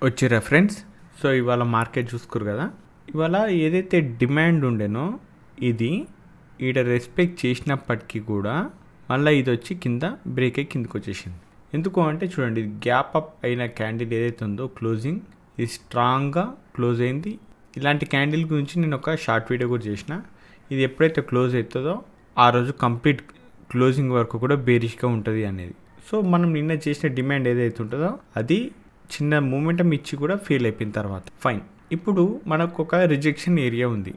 వచ్చిరా friends. So ఇవాళ market చూసుకోరు కదా, ఇవాళ ఏదైతే డిమాండ్ ఉండేనో ఇది ఈడ రెస్పెక్ట్ చేసినప్పటికీ కూడా మళ్ళీ ఇది వచ్చి కింద బ్రేక్ అయ్యి కిందకి వచ్చేసింది. ఎందుకు అంటే చూడండి, ఇది గ్యాప్ అప్ అయిన క్యాండిల్ ఏదైతే ఉందో క్లోజింగ్ ఇది స్ట్రాంగ్గా క్లోజ్ అయింది. ఇలాంటి క్యాండిల్ గురించి నేను ఒక షార్ట్ వీడియో కూడా చేసిన. ఇది ఎప్పుడైతే క్లోజ్ అవుతుందో ఆ రోజు కంప్లీట్ క్లోజింగ్ వరకు కూడా బేరిష్గా ఉంటుంది అనేది. సో మనం నిన్న చేసిన డిమాండ్ ఏదైతే ఉంటుందో అది చిన్న మూమెంటం ఇచ్చి కూడా ఫెయిల్ అయిపోయిన తర్వాత ఫైన్. ఇప్పుడు మనకు ఒక రిజెక్షన్ ఏరియా ఉంది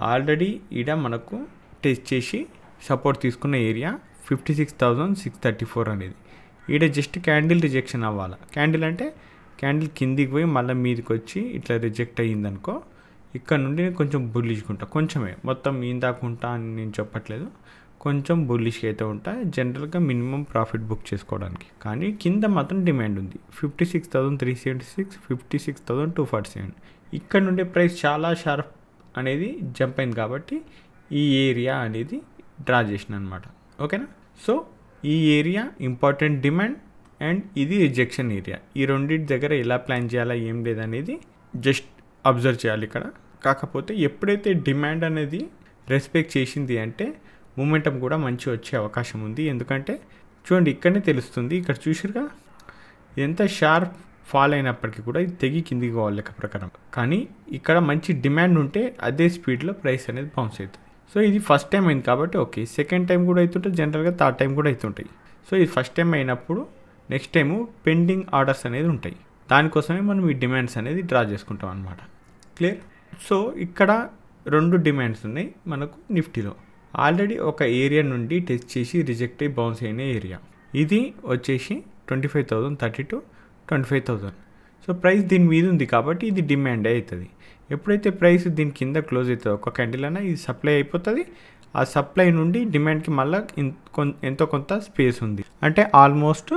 ఆల్రెడీ. ఈడ మనకు టెస్ట్ చేసి సపోర్ట్ తీసుకున్న ఏరియా 56,634 అనేది. ఈడ జస్ట్ క్యాండిల్ రిజెక్షన్ అవ్వాలి. క్యాండిల్ అంటే క్యాండిల్ కిందికి పోయి మళ్ళీ మీదకి వచ్చి ఇట్లా రిజెక్ట్ అయ్యిందనుకో, ఇక్కడ నుండి నేను కొంచెం బుల్లిష్కుంటా, కొంచెమే, మొత్తం ఇందాకుంటా అని నేను చెప్పట్లేదు, కొంచెం బుల్లిష్గా అయితే ఉంటా జనరల్గా మినిమం ప్రాఫిట్ బుక్ చేసుకోవడానికి. కానీ కింద మాత్రం డిమాండ్ ఉంది 56,376, 56,247. ఇక్కడ నుండి ప్రైస్ చాలా షార్ప్ అనేది జంప్ అయింది కాబట్టి ఈ ఏరియా అనేది డ్రా చేసిన అనమాట. ఓకేనా? సో ఈ ఏరియా ఇంపార్టెంట్ డిమాండ్ అండ్ ఇది రిజెక్షన్ ఏరియా. ఈ రెండింటి దగ్గర ఎలా ప్లాన్ చేయాలా ఏం లేదనేది జస్ట్ అబ్జర్వ్ చేయాలి ఇక్కడ. కాకపోతే ఎప్పుడైతే డిమాండ్ అనేది రెస్పెక్ట్ చేసింది అంటే మూమెంటం కూడా మంచి వచ్చే అవకాశం ఉంది. ఎందుకంటే చూడండి ఇక్కడనే తెలుస్తుంది, ఇక్కడ చూసిరుగా ఎంత షార్ప్ ఫాల్ అయినప్పటికీ కూడా ఇది తెగి కిందికి పోవాలి లెక్క ప్రకారం. కానీ ఇక్కడ మంచి డిమాండ్ ఉంటే అదే స్పీడ్లో ప్రైస్ అనేది బౌన్స్ అవుతుంది. సో ఇది ఫస్ట్ టైం అయింది కాబట్టి ఓకే, సెకండ్ టైం కూడా అవుతుంటుంది, జనరల్గా థర్డ్ టైం కూడా అవుతుంటాయి. సో ఇది ఫస్ట్ టైం అయినప్పుడు నెక్స్ట్ టైము పెండింగ్ ఆర్డర్స్ అనేది ఉంటాయి. దానికోసమే మనం ఈ డిమాండ్స్ అనేది డ్రా చేసుకుంటాం అనమాట. క్లియర్? సో ఇక్కడ రెండు డిమాండ్స్ ఉన్నాయి మనకు నిఫ్టీలో. ఆల్రెడీ ఒక ఏరియా నుండి టెస్ట్ చేసి రిజెక్ట్ అయ్యి బౌన్స్ అయిన ఏరియా ఇది వచ్చేసి 25,032, 25,000. సో ప్రైస్ దీని మీద ఉంది కాబట్టి ఇది డిమాండ్ అవుతుంది. ఎప్పుడైతే ప్రైస్ దీని కింద క్లోజ్ అవుతుందో ఒక క్యాండిల్ అయినా ఇది సప్లై అయిపోతుంది. ఆ సప్లై నుండి డిమాండ్కి మళ్ళీ ఎంతో కొంత స్పేస్ ఉంది, అంటే ఆల్మోస్ట్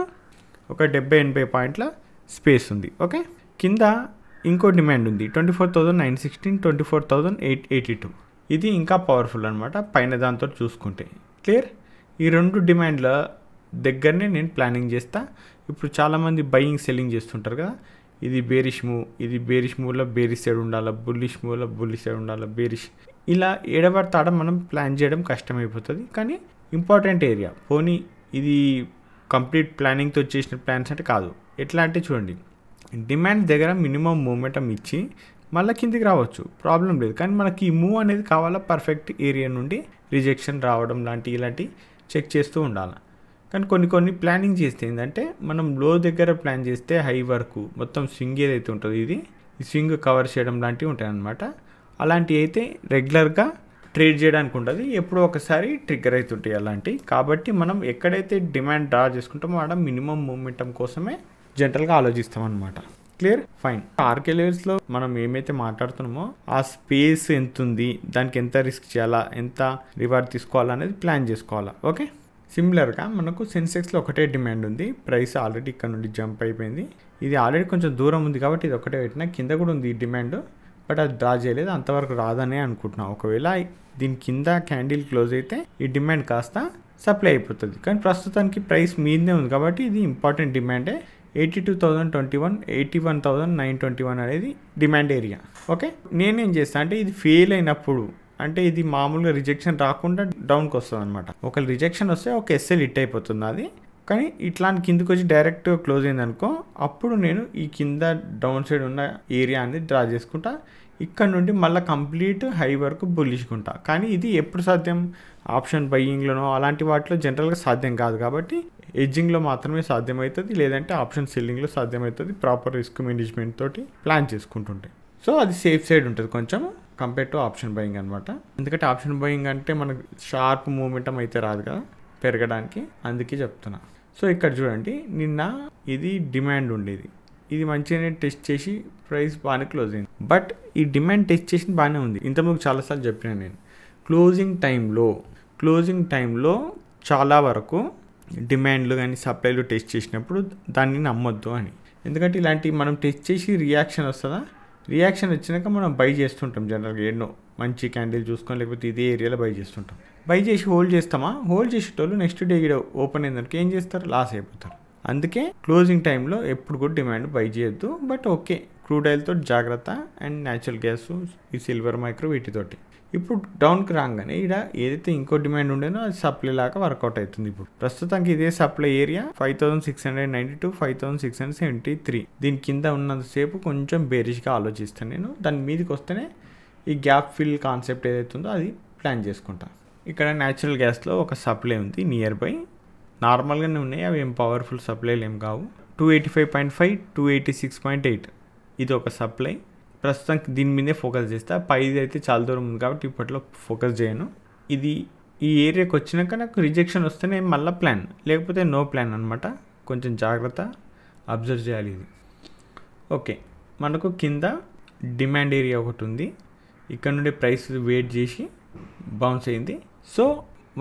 ఒక 70-80 పాయింట్ల స్పేస్ ఉంది. ఓకే, కింద ఇంకో డిమాండ్ ఉంది 24,916, 24,882. ఇది ఇంకా పవర్ఫుల్ అనమాట పైన దాంతో చూసుకుంటే. క్లియర్? ఈ రెండు డిమాండ్ల దగ్గరనే నేను ప్లానింగ్ చేస్తా. ఇప్పుడు చాలామంది బయింగ్ సెల్లింగ్ చేస్తుంటారు కదా, ఇది బేరిష్ మూవ్, ఇది బేరిష్ మూవ్లో బేరిష్ సైడ్ ఉండాలి, బుల్లిష్ మూవ్లో బుల్లిష్ సైడ్ ఉండాలి, బేరిష్ ఇలా ఏడబడతాడ మనం ప్లాన్ చేయడం కష్టమైపోతుంది. కానీ ఇంపార్టెంట్ ఏరియా. పోనీ ఇది కంప్లీట్ ప్లానింగ్తో చేసిన ప్లాన్స్ అంటే కాదు. ఎట్లా అంటే చూడండి, డిమాండ్ దగ్గర మినిమం మూమెంటం ఇచ్చి మళ్ళీ కిందికి రావచ్చు, ప్రాబ్లం లేదు. కానీ మనకి ఈ మూవ్ అనేది కావాలా, పర్ఫెక్ట్ ఏరియా నుండి రిజెక్షన్ రావడం ఇలాంటి చెక్ చేస్తూ ఉండాలి. కానీ కొన్ని ప్లానింగ్ చేస్తే ఏంటంటే మనం లో దగ్గర ప్లాన్ చేస్తే హై వరకు మొత్తం స్వింగ్ ఏదైతే ఉంటుందో ఇది స్వింగ్ కవర్ చేయడం లాంటివి ఉంటాయి అన్నమాట. అలాంటివి అయితే రెగ్యులర్గా ట్రేడ్ చేయడానికి ఉంటుంది, ఎప్పుడో ఒకసారి ట్రిగ్గర్ అవుతుంటాయి అలాంటివి. కాబట్టి మనం ఎక్కడైతే డిమాండ్ డ్రా చేసుకుంటామో ఆడ మినిమం మూమెంటం కోసమే జనరల్గా ఆలోచిస్తాం అనమాట. క్లియర్? ఫైన్. ఆర్కే లెవెల్స్లో మనం ఏమైతే మాట్లాడుతున్నామో ఆ స్పేస్ ఎంత ఉంది, దానికి ఎంత రిస్క్ చేయాలా, ఎంత రివార్డ్ తీసుకోవాలా అనేది ప్లాన్ చేసుకోవాలా. ఓకే, సిమిలర్గా మనకు సెన్సెక్స్లో ఒకటే డిమాండ్ ఉంది, ప్రైస్ ఆల్రెడీ ఇక్కడ నుండి జంప్ అయిపోయింది. ఇది ఆల్రెడీ కొంచెం దూరం ఉంది కాబట్టి ఇది ఒకటే పెట్టినా, కింద కూడా ఉంది ఈ డిమాండ్, బట్ అది డ్రా చేయలేదు, అంతవరకు రాదనే అనుకుంటున్నాం. ఒకవేళ దీని కింద క్యాండిల్ క్లోజ్ అయితే ఈ డిమాండ్ కాస్త సప్లై అయిపోతుంది. కానీ ప్రస్తుతానికి ప్రైస్ మీదనే ఉంది కాబట్టి ఇది ఇంపార్టెంట్ డిమాండే. 82,021, 81,921 అనేది డిమాండ్ ఏరియా. ఓకే, నేనేం చేస్తాను అంటే ఇది ఫెయిల్ అయినప్పుడు, అంటే ఇది మామూలుగా రిజెక్షన్ రాకుండా డౌన్కి వస్తుంది అనమాట. ఒక రిజెక్షన్ వస్తే ఒక ఎస్ఎల్ హిట్ అయిపోతుంది అది. కానీ ఇట్లాంటి కిందకి వచ్చి డైరెక్ట్గా క్లోజ్ అయిందనుకో, అప్పుడు నేను ఈ కింద డౌన్ సైడ్ ఉన్న ఏరియా అనేది డ్రా చేసుకుంటా. ఇక్కడ నుండి మళ్ళీ కంప్లీట్ హై వరకు బుల్లిష్కుంటా. కానీ ఇది ఎప్పుడు సాధ్యం? ఆప్షన్ బయ్యింగ్లోనో అలాంటి వాటిలో జనరల్గా సాధ్యం కాదు. కాబట్టి ఎడ్జింగ్లో మాత్రమే సాధ్యమవుతుంది, లేదంటే ఆప్షన్ సెల్లింగ్లో సాధ్యమవుతుంది, ప్రాపర్ రిస్క్ మేనేజ్మెంట్ తోటి ప్లాన్ చేసుకుంటుంటే. సో అది సేఫ్ సైడ్ ఉంటుంది కొంచెం కంపేర్ టు ఆప్షన్ బయింగ్ అనమాట. ఎందుకంటే ఆప్షన్ బయింగ్ అంటే మనకు షార్ప్ మూమెంటం అయితే రాదు కదా పెరగడానికి, అందుకే చెప్తున్నా. సో ఇక్కడ చూడండి, నిన్న ఇది డిమాండ్ ఉండేది, ఇది మంచిగానే టెస్ట్ చేసి ప్రైస్ బాగానే క్లోజ్ అయింది. బట్ ఈ డిమాండ్ టెస్ట్ చేసి బాగానే ఉంది. ఇంతకుముందు చాలాసార్లు చెప్పినా నేను, క్లోజింగ్ టైంలో చాలా వరకు డిమాండ్లు కానీ సప్లైలు టెస్ట్ చేసినప్పుడు దాన్ని నమ్మొద్దు అని. ఎందుకంటే ఇలాంటి మనం టెస్ట్ చేసి రియాక్షన్ వస్తుందా, రియాక్షన్ వచ్చినాక మనం బై చేస్తుంటాం జనరల్గా. ఎన్నో మంచి క్యాండిల్ చూసుకొని లేకపోతే ఇదే ఏరియాలో బై చేస్తుంటాం. బై చేసి హోల్డ్ చేస్తామా, హోల్డ్ చేసేటోళ్ళు నెక్స్ట్ డే ఇక్కడ ఓపెన్ అయిందనుకో ఏం చేస్తారు, లాస్ అయిపోతారు. అందుకే క్లోజింగ్ టైంలో ఎప్పుడు కూడా డిమాండ్ బై చేయొద్దు. బట్ ఓకే, క్రూడ్ ఆయిల్తో జాగ్రత్త అండ్ న్యాచురల్ గ్యాస్, ఈ సిల్వర్ మైక్రో వీటితోటి. ఇప్పుడు డౌన్కి రాగానే ఇక్కడ ఏదైతే ఇంకో డిమాండ్ ఉండేనో అది సప్లై లాగా వర్కౌట్ అవుతుంది. ఇప్పుడు ప్రస్తుతానికి ఇదే సప్లై ఏరియా 5692 5673. దీని కింద ఉన్నంతసేపు కొంచెం బేరిష్గా ఆలోచిస్తాను నేను. దాని మీదకి వస్తేనే ఈ గ్యాప్ ఫిల్ కాన్సెప్ట్ ఏదైతే ఉందో అది ప్లాన్ చేసుకుంటా. ఇక్కడ న్యాచురల్ గ్యాస్లో ఒక సప్లై ఉంది నియర్ బై, నార్మల్గానే ఉన్నాయి, అవి ఏం పవర్ఫుల్ సప్లైలు ఏం కావు. 285.5 286.8 ఇది ఒక సప్లై. ప్రస్తుతానికి దీని మీదే ఫోకస్ చేస్తా. పైది అయితే చాలా దూరం ఉంది కాబట్టి ఇప్పట్లో ఫోకస్ చేయను. ఇది ఈ ఏరియాకి వచ్చినాక నాకు రిజెక్షన్ వస్తేనే మళ్ళీ ప్లాన్, లేకపోతే నో ప్లాన్ అనమాట. కొంచెం జాగ్రత్త అబ్జర్వ్ చేయాలి ఇది. ఓకే, మనకు కింద డిమాండ్ ఏరియా ఒకటి ఉంది, ఇక్కడ నుండి ప్రైస్ వెయిట్ చేసి బౌన్స్ అయింది. సో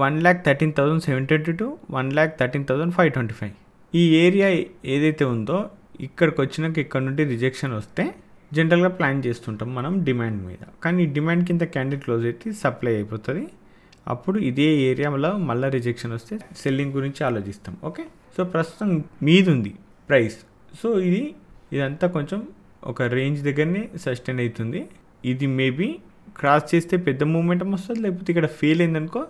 1,13,722 to 1,13,525 ఈ ఏరియా ఏదైతే ఉందో ఇక్కడికి వచ్చినాక ఇక్కడ నుండి రిజెక్షన్ వస్తే జనరల్గా ప్లాన్ చేస్తుంటాం మనం డిమాండ్ మీద. కానీ డిమాండ్ కింద క్యాండిల్ క్లోజ్ అయితే సప్లై అయిపోతుంది. అప్పుడు ఇదే ఏరియాలో మళ్ళీ రిజెక్షన్ వస్తే సెల్లింగ్ గురించి ఆలోచిస్తాం. ఓకే, సో ప్రస్తుతం మీద ఉంది ప్రైస్. సో ఇదంతా కొంచెం ఒక రేంజ్ దగ్గరనే సస్టైన్ అవుతుంది. ఇది మేబీ క్రాస్ చేస్తే పెద్ద మూమెంటం వస్తుంది, లేకపోతే ఇక్కడ ఫెయిల్ అయిందనుకో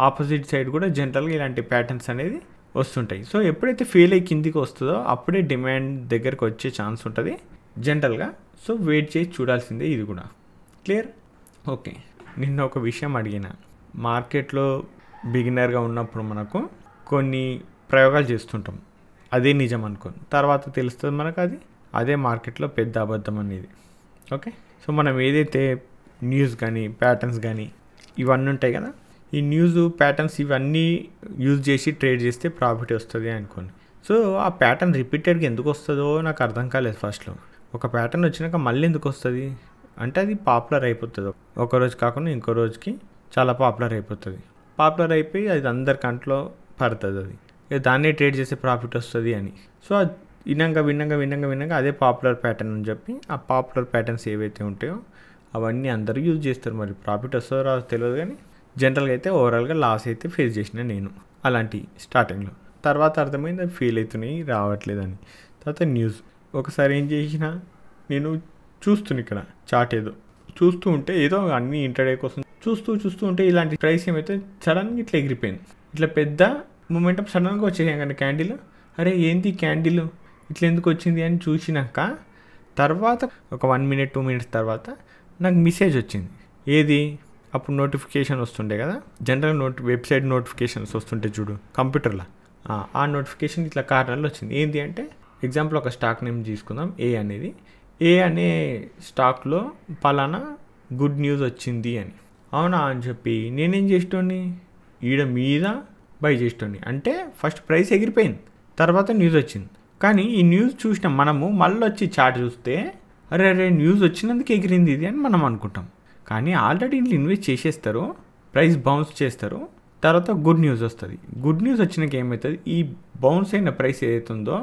ఆపోజిట్ సైడ్ కూడా జనరల్గా ఇలాంటి ప్యాటర్న్స్ అనేది వస్తుంటాయి. సో ఎప్పుడైతే ఫెయిల్ అయ్యి కిందికి వస్తుందో అప్పుడే డిమాండ్ దగ్గరకు వచ్చే ఛాన్స్ ఉంటుంది జనరల్గా. సో వెయిట్ చేసి చూడాల్సిందే ఇది కూడా. క్లియర్? ఓకే, నిన్న ఒక విషయం అడిగిన, మార్కెట్లో బిగినర్గా ఉన్నప్పుడు మనకు కొన్ని ప్రయోగాలు చేస్తుంటాం, అదే నిజం అనుకోని తర్వాత తెలుస్తుంది మనకు అదే మార్కెట్లో పెద్ద అబద్ధం అనేది. ఓకే, సో మనం ఏదైతే న్యూస్ కానీ ప్యాటర్న్స్ కానీ ఇవన్నీ ఉంటాయి కదా, ఈ న్యూస్ ప్యాటర్న్స్ ఇవన్నీ యూజ్ చేసి ట్రేడ్ చేస్తే ప్రాఫిట్ వస్తుంది అనుకోండి. సో ఆ ప్యాటర్న్ రిపీటెడ్గా ఎందుకు వస్తుందో నాకు అర్థం కాలేదు ఫస్ట్లో. ఒక ప్యాటర్న్ వచ్చినాక మళ్ళీ ఎందుకు వస్తుంది అంటే అది పాపులర్ అయిపోతుంది. ఒక రోజు కాకుండా ఇంకో రోజుకి చాలా పాపులర్ అయిపోతుంది. పాపులర్ అయిపోయి అది అందరి కంట్లో పడుతుంది. అది దాన్నే ట్రేడ్ చేస్తే ప్రాఫిట్ వస్తుంది అని. సో అది విన్నాక అదే పాపులర్ ప్యాటర్న్ అని చెప్పి ఆ పాపులర్ ప్యాటర్న్స్ ఏవైతే ఉంటాయో అవన్నీ అందరూ యూజ్ చేస్తారు. మరి ప్రాఫిట్ వస్తుందో రాదో తెలియదు, కానీ జనరల్గా అయితే ఓవరాల్గా లాస్ అయితే ఫేస్ చేసిన నేను అలాంటి స్టార్టింగ్లో. తర్వాత అర్థమైంది అది ఫెయిల్ అవుతున్నాయి రావట్లేదని. తర్వాత న్యూస్ ఒకసారి ఏం చేసిన, నేను చూస్తున్నా ఇక్కడ చార్ట్ ఏదో చూస్తూ ఉంటే ఏదో అన్ని ఇంటర్డే కోసం చూస్తూ ఉంటే ఇలాంటి ప్రైస్ ఏమైతే సడన్గా ఇట్లా ఎగిరిపోయింది. ఇట్లా పెద్ద మూమెంటం సడన్గా వచ్చేసాయి కానీ క్యాండిల్, అరే ఏంటి క్యాండిల్ ఇట్లా ఎందుకు వచ్చింది అని చూసినాక తర్వాత ఒక 1 minute 2 minutes తర్వాత నాకు మెసేజ్ వచ్చింది. ఏది? అప్పుడు నోటిఫికేషన్ వస్తుండే కదా, జనరల్ వెబ్సైట్ నోటిఫికేషన్స్ వస్తుంటే చూడు కంప్యూటర్లో, ఆ నోటిఫికేషన్ ఇట్లా కార్నర్లో వచ్చింది. ఏంటి అంటే ఎగ్జాంపుల్ ఒక స్టాక్ నేమ్ తీసుకుందాం, ఏ అనే స్టాక్లో పలానా గుడ్ న్యూస్ వచ్చింది అని. అవునా అని చెప్పి నేనేం చేసేటోని ఈడ మీద బై చేసేటోని. అంటే ఫస్ట్ ప్రైస్ ఎగిరిపోయింది, తర్వాత న్యూస్ వచ్చింది. కానీ ఈ న్యూస్ చూసిన మనము మళ్ళీ వచ్చి చార్ట్ చూస్తే అరే న్యూస్ వచ్చినందుకు ఎగిరింది ఇది అని మనం అనుకుంటాం. కానీ ఆల్రెడీ ఇంట్లో ఇన్వెస్ట్ చేసేస్తారు, ప్రైస్ బౌన్స్ చేస్తారు, తర్వాత గుడ్ న్యూస్ వస్తుంది. గుడ్ న్యూస్ వచ్చినాక ఏమవుతుంది, ఈ బౌన్స్ అయిన ప్రైస్ ఏదైతుందో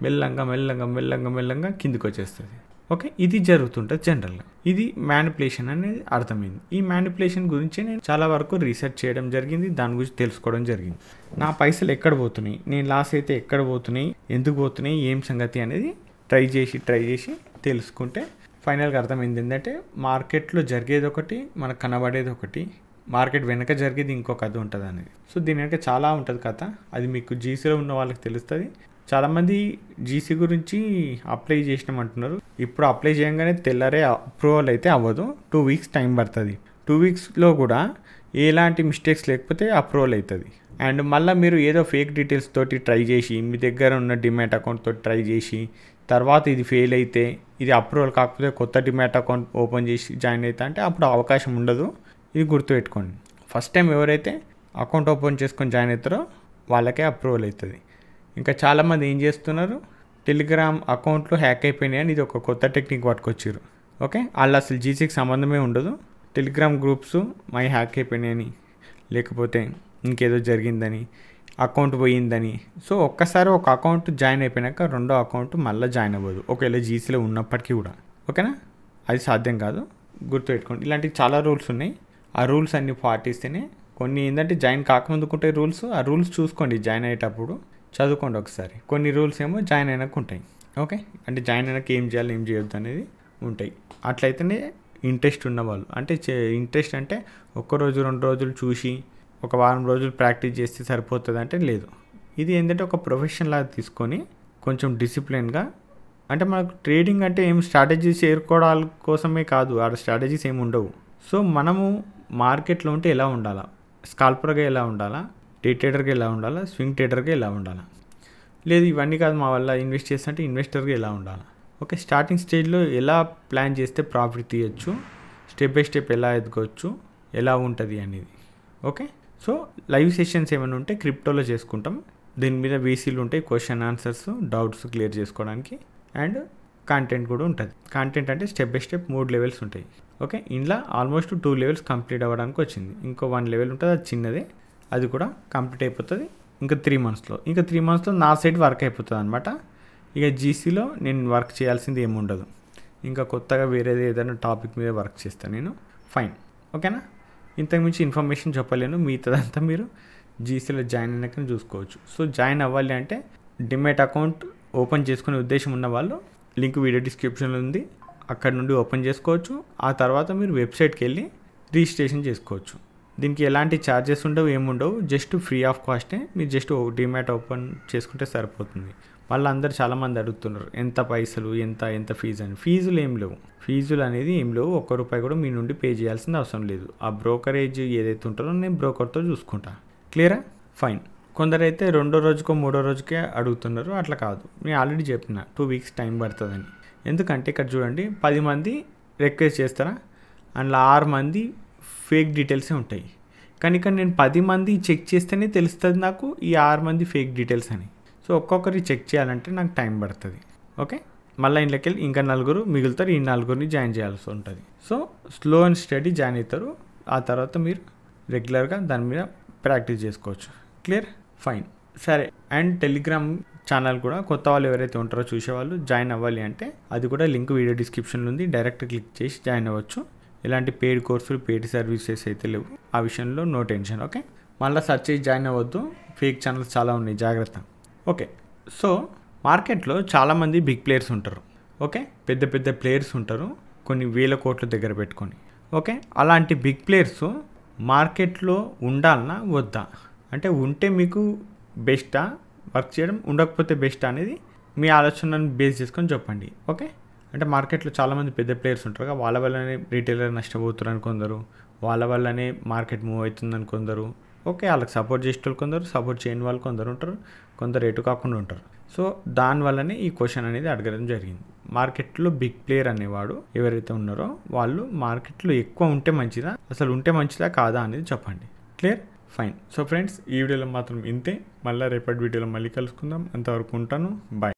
మెల్లంగా కిందికి వచ్చేస్తుంది. ఓకే, ఇది జరుగుతుంటుంది జనరల్గా. ఇది మ్యానిపులేషన్ అనేది అర్థమైంది. ఈ మ్యానిపులేషన్ గురించి నేను చాలా వరకు రీసెర్చ్ చేయడం జరిగింది, దాని గురించి తెలుసుకోవడం జరిగింది. నా పైసలు ఎక్కడ పోతున్నాయి, నేను లాస్ అయితే ఎక్కడ పోతున్నాయి, ఎందుకు పోతున్నాయి, ఏం సంగతి అనేది ట్రై చేసి తెలుసుకుంటే ఫైనల్గా అర్థమైంది ఏంటంటే మార్కెట్లో జరిగేది ఒకటి, మనకు కనబడేది ఒకటి, మార్కెట్ వెనక జరిగేది ఇంకో కథ ఉంటుంది అనేది. సో దీని వెనక చాలా ఉంటుంది కథ, అది మీకు జీసీలో ఉన్న వాళ్ళకి తెలుస్తుంది. చాలామంది జీసీ గురించి అప్లై చేసినామంటున్నారు. ఇప్పుడు అప్లై చేయగానే తెల్లారే అప్రూవల్ అయితే అవ్వదు, 2 weeks టైం పడుతుంది. 2 weeksలో కూడా ఎలాంటి మిస్టేక్స్ లేకపోతే అప్రూవల్ అవుతుంది. అండ్ మళ్ళీ మీరు ఏదో ఫేక్ డీటెయిల్స్ తోటి ట్రై చేసి మీ దగ్గర ఉన్న డిమాట్ అకౌంట్ తోటి ట్రై చేసి తర్వాత ఇది ఫెయిల్ అయితే, ఇది అప్రూవల్ కాకపోతే కొత్త డిమాట్ అకౌంట్ ఓపెన్ చేసి జాయిన్ అవుతా అంటే అప్పుడు అవకాశం ఉండదు. ఇది గుర్తుపెట్టుకోండి. ఫస్ట్ టైం ఎవరైతే అకౌంట్ ఓపెన్ చేసుకొని జాయిన్ అవుతారో వాళ్ళకే అప్రూవల్ అవుతుంది. ఇంకా చాలామంది ఏం చేస్తున్నారు, టెలిగ్రామ్ అకౌంట్లో హ్యాక్ అయిపోయినాయి అని ఇది ఒక కొత్త టెక్నిక్ పట్టుకొచ్చారు. ఓకే, వాళ్ళు అసలు జీసీకి సంబంధమే ఉండదు, టెలిగ్రామ్ గ్రూప్స్ మై హ్యాక్ అయిపోయినాయని లేకపోతే ఇంకేదో జరిగిందని అకౌంట్ పోయిందని. సో ఒక్కసారి ఒక అకౌంట్ జాయిన్ అయిపోయినాక రెండో అకౌంట్ మళ్ళీ జాయిన్ అవ్వదు, ఒకవేళ జీసీలో ఉన్నప్పటికీ కూడా. ఓకేనా, అది సాధ్యం కాదు, గుర్తుపెట్టుకోండి. ఇలాంటివి చాలా రూల్స్ ఉన్నాయి, ఆ రూల్స్ అన్నీ పాటిస్తేనే. కొన్ని ఏంటంటే జాయిన్ కాకముందుకుంటే రూల్స్, ఆ రూల్స్ చూసుకోండి జాయిన్ అయ్యేటప్పుడు. చదువుకోండి ఒకసారి. కొన్ని రూల్స్ ఏమో జాయిన్ అయినాక ఉంటాయి. ఓకే, అంటే జాయిన్ అయినాక ఏం చేయాలి ఏం చేయొద్దు అనేది ఉంటాయి. అట్లయితేనే ఇంట్రెస్ట్ ఉన్నవాళ్ళు, అంటే ఇంట్రెస్ట్ అంటే ఒక్కరోజు 2 రోజులు చూసి ఒక వారం రోజులు ప్రాక్టీస్ చేస్తే సరిపోతుంది అంటే లేదు. ఇది ఏంటంటే ఒక ప్రొఫెషన్ లాగా తీసుకొని కొంచెం డిసిప్లిన్గా, అంటే మనకు ట్రేడింగ్ అంటే ఏం స్ట్రాటజీస్ చేరుకోవడాల కోసమే కాదు, ఆ స్ట్రాటజీస్ ఏమి ఉండవు. సో మనము మార్కెట్లో ఉంటే ఎలా ఉండాలా, స్కాల్పర్గా ఎలా ఉండాలా, డే ట్రేడర్గా ఎలా ఉండాలా, స్వింగ్ ట్రేడర్గా ఎలా ఉండాలా, లేదు ఇవన్నీ కాదు మా వల్ల ఇన్వెస్ట్ చేస్తుంటే ఇన్వెస్టర్గా ఎలా ఉండాలా. ఓకే, స్టార్టింగ్ స్టేజ్లో ఎలా ప్లాన్ చేస్తే ప్రాఫిట్ తీయచ్చు, స్టెప్ బై స్టెప్ ఎలా ఎదగవచ్చు, ఎలా ఉంటుంది అనేది. ఓకే, సో లైవ్ సెషన్స్ ఏమైనా ఉంటే క్రిప్టోలో చేసుకుంటాం. దీని మీద వీసీలు ఉంటాయి, క్వశ్చన్ ఆన్సర్స్, డౌట్స్ క్లియర్ చేసుకోవడానికి. అండ్ కంటెంట్ కూడా ఉంటుంది. కంటెంట్ అంటే స్టెప్ బై స్టెప్ 3 లెవెల్స్ ఉంటాయి. ఓకే, ఇంట్లో ఆల్మోస్ట్ 2 లెవెల్స్ కంప్లీట్ అవ్వడానికి వచ్చింది. ఇంకో 1 లెవెల్ ఉంటుంది, అది చిన్నదే, అది కూడా కంప్లీట్ అయిపోతుంది ఇంకా 3 మంత్స్లో. ఇంకా 3 మంత్స్లో నా సైడ్ వర్క్ అయిపోతుంది అనమాట. ఇక జీసీలో నేను వర్క్ చేయాల్సింది ఏముండదు. ఇంకా కొత్తగా వేరేది ఏదైనా టాపిక్ మీద వర్క్ చేస్తాను నేను. ఫైన్, ఓకేనా. ఇంతకుమించి ఇన్ఫర్మేషన్ చెప్పలేను, మిగతాదంతా మీరు జీసీలో జాయిన్ అయినాక చూసుకోవచ్చు. సో జాయిన్ అవ్వాలి అంటే డిమెట్ అకౌంట్ ఓపెన్ చేసుకునే ఉద్దేశం ఉన్న వాళ్ళు లింక్ వీడియో డిస్క్రిప్షన్లో ఉంది, అక్కడ నుండి ఓపెన్ చేసుకోవచ్చు. ఆ తర్వాత మీరు వెబ్సైట్కి వెళ్ళి రిజిస్ట్రేషన్ చేసుకోవచ్చు. దీనికి ఎలాంటి ఛార్జెస్ ఉండవు, ఏముండవు, జస్ట్ ఫ్రీ ఆఫ్ కాస్టే. మీరు జస్ట్ డిమాట్ ఓపెన్ చేసుకుంటే సరిపోతుంది. మళ్ళీ అందరు చాలామంది అడుగుతున్నారు ఎంత పైసలు, ఎంత ఫీజు అని. ఫీజులు ఏం లేవు, ఫీజులు అనేది ఏం లేవు. ₹1 కూడా మీ నుండి పే చేయాల్సిన అవసరం లేదు. ఆ బ్రోకరేజ్ ఏదైతే ఉంటుందో నేను బ్రోకర్తో చూసుకుంటా. క్లియరా? ఫైన్. కొందరైతే 2వ రోజుకో 3వ రోజుకే అడుగుతున్నారు. అట్లా కాదు, నేను ఆల్రెడీ చెప్పిన 2 వీక్స్ టైం పడుతుందని. ఎందుకంటే ఇక్కడ చూడండి, 10 మంది రిక్వెస్ట్ చేస్తారా, అందులో 6 మంది ఫేక్ డీటెయిల్సే ఉంటాయి. కానీ ఇక్కడ నేను 10 మంది చెక్ చేస్తేనే తెలుస్తుంది నాకు ఈ 6 మంది ఫేక్ డీటెయిల్స్ అని. సో ఒక్కొక్కరి చెక్ చేయాలంటే నాకు టైం పడుతుంది. ఓకే, మళ్ళీ ఇంట్లోకి వెళ్ళి ఇంకా 4 మిగులుతారు, ఈ 4ని జాయిన్ చేయాల్సి ఉంటుంది. So slow and study join అవుతారు. ఆ తర్వాత మీరు రెగ్యులర్గా దాని మీద ప్రాక్టీస్ చేసుకోవచ్చు. క్లియర్? ఫైన్, సరే. అండ్ టెలిగ్రామ్ ఛానల్ కూడా కొత్త వాళ్ళు ఎవరైతే ఉంటారో చూసేవాళ్ళు జాయిన్ అవ్వాలి అంటే అది కూడా లింక్ వీడియో డిస్క్రిప్షన్లో ఉంది, డైరెక్ట్ క్లిక్ చేసి జాయిన్ అవ్వచ్చు. ఎలాంటి పెయిడ్ కోర్సులు, పెయిడ్ సర్వీసెస్ అయితే లేవు, ఆ విషయంలో నో టెన్షన్. ఓకే, మళ్ళీ సెర్చ్ చేసి జాయిన్ అవ్వద్దు, ఫేక్ ఛానల్స్ చాలా ఉన్నాయి, జాగ్రత్త. ఓకే, సో మార్కెట్లో చాలామంది బిగ్ ప్లేయర్స్ ఉంటారు. ఓకే, పెద్ద పెద్ద ప్లేయర్స్ ఉంటారు, కొన్ని వేల కోట్ల దగ్గర పెట్టుకొని. ఓకే, అలాంటి బిగ్ ప్లేయర్స్ మార్కెట్లో ఉండాలన్నా వద్దా, అంటే ఉంటే మీకు బెస్టా వర్క్ చేయడం, ఉండకపోతే బెస్ట్ అనేది మీ ఆలోచనను బేస్ చేసుకొని చెప్పండి. ఓకే, అంటే మార్కెట్లో చాలామంది పెద్ద ప్లేయర్స్ ఉంటారు, వాళ్ళ వల్లనే రీటైలర్ నష్టపోతున్నారు కొందరు, వాళ్ళ వల్లనే మార్కెట్ మూవ్ అవుతుందని కొందరు. ఓకే, వాళ్ళకి సపోర్ట్ చేసే వాళ్ళు కొందరు, సపోర్ట్ చేయని వాళ్ళు కొందరు ఉంటారు, కొందరు ఎటు కాకుండా ఉంటారు. సో దానివల్లనే ఈ క్వశ్చన్ అనేది అడగడం జరిగింది. మార్కెట్లో బిగ్ ప్లేయర్ అనేవాడు ఎవరైతే ఉన్నారో వాళ్ళు మార్కెట్లో ఎక్కువ ఉంటే మంచిదా, అసలు ఉంటే మంచిదా కాదా అనేది చెప్పండి. క్లియర్? ఫైన్. సో ఫ్రెండ్స్, ఈ వీడియోలో మాత్రం ఇంతే. మళ్ళీ రేపటి వీడియోలో మళ్ళీ కలుసుకుందాం. అంతవరకు ఉంటాను, బాయ్.